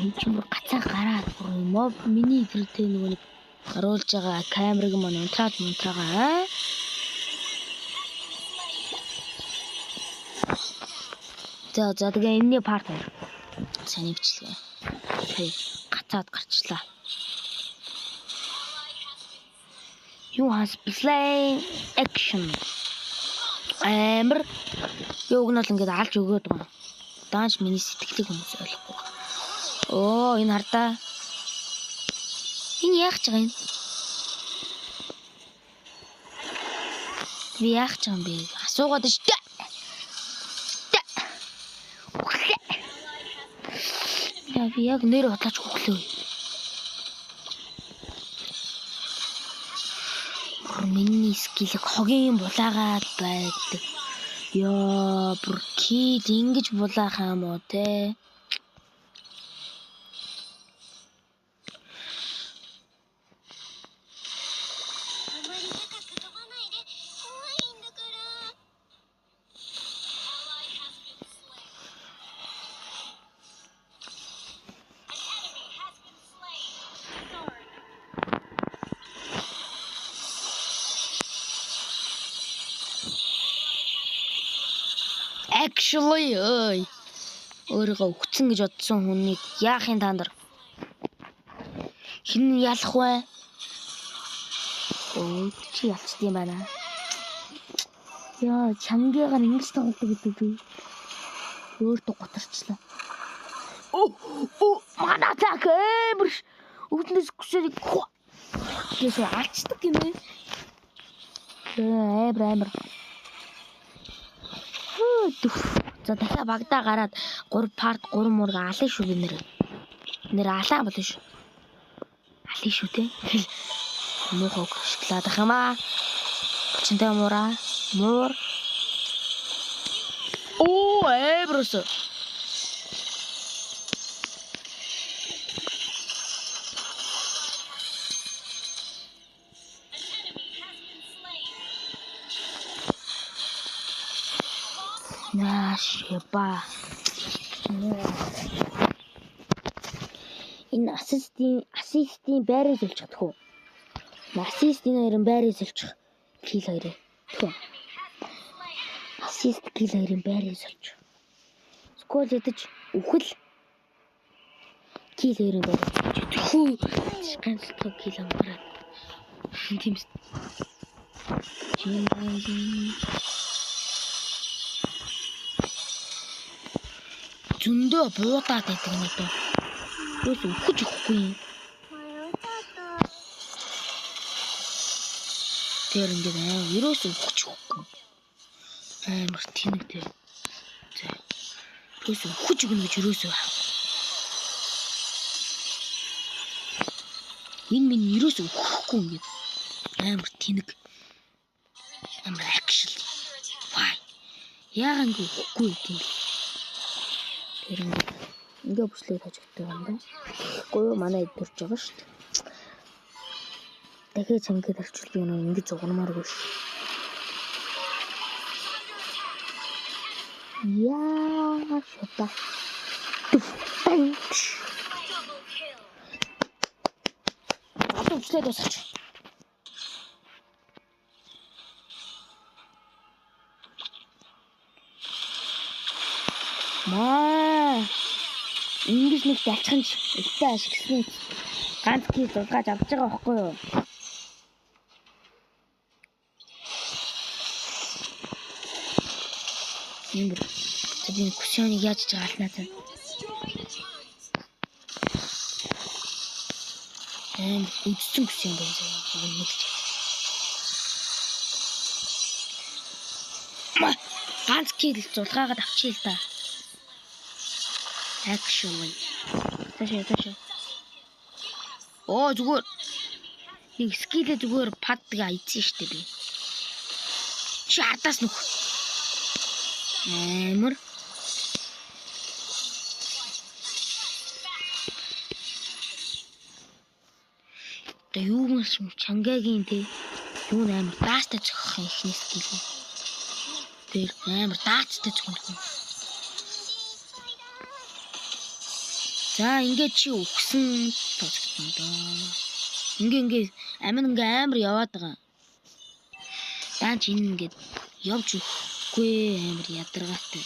энэ ч бүр гацаа гараад бүр моб миний гэртэй нөгөө нэг харуулж байгаа камерыг маань унтраагаа. За тэгээ энэний парт байна. Сайн бичлээ. Хей, гацаад гарчлаа. You has play action. Амар юуг нь л ингээд алж өгөөд байгаа. Даанч миний сэтгэлийг хүмүүс ойлгохгүй. Оо, энэ хардаа. Энэ яах гэж байгаа юм? Би яах гэж байгаа юм бэ? Асуугаад шүү дээ. Яа, би яг нэр батлаач хөглөө. Миний скилэг хогийн булаагаад байдаг. Яа, бүр кид ингэж булаах юм уу те? Actually, өөрийгөө өгцөн гэж бодсон хүнийг яахын таандар хин ялах вэ? Оо, чи ялчт юм байна. Яа, чангигаар ингэж тоглодог гэдэг үү? Өөртөө готарчлаа. Манай так эмэрш. Өвднэс гүшэрийг гэж алчдаг юм ээ. Амар. За дахиад багдаа гараад 3 парт 3 мург алын шүү би нэр алаа болно шүү. Алын шүү те. Муухай шоколад ах юм аа. Чинтэй муур. Оо, эброс. Шеба. Энэ ассистийн байрыг зөлж чадах уу? Ассистийн хоёрын байрыг зөлж кил хоёрыг. Тэгвэл ассист кил хоёрын байрыг зөлж. Скол ядаж үхэл кил хоёрын байрыг зөлж. Хүү ганцлог кил амгараа. Тийм. Зөндөө буудаад байдаг юм одоо. Юу өгч өгөхгүй юм. Тэр ингээд ерөөсөө өгч өгөхгүй. Амар тэнэгтэй. За. Ерөөсөө өгч өгнө гэж ерөөсөө. Энэ минь ерөөсөө өгөхгүй ингээд. Амар тэнэг. Амар акшн. Вай. Яагаад ингэ өгөхгүй юм бэ? Тэр ингээ бүслээд хожигддаг юм да. Гоо манай идэрч байгаа шүү дээ. Дахиад чангээд арчилдаг юм ингээ зугнамааргүй шүү. Яа, шата. Бүслээд босооч. Ингэж нэг залчхан өстэй ашигласан ганц кил зургааж авч байгаа байхгүй юу? Ямар тийм кушоныг яаж ч гаалнаа тань. Үдсэн кушон байна заяа. Ганц кил зургаагаад авчихъя л да. Actually. Ташаа. Оо зүгээр. Нэг скилээ зүгээр паддаг айцсан штэ би. Чи ардаас нүх. Амар. Тэ юу юм чангагийн те. Юу амар даастай зохих ихний скил. Тэр амар даацтай зохих. За ингээд чи өгсөн тооцогдсон доо. Ингээ амин ингээ амар яваад байгаа. Даан чи ингээд явж өгөхгүй амар ядаргаатай.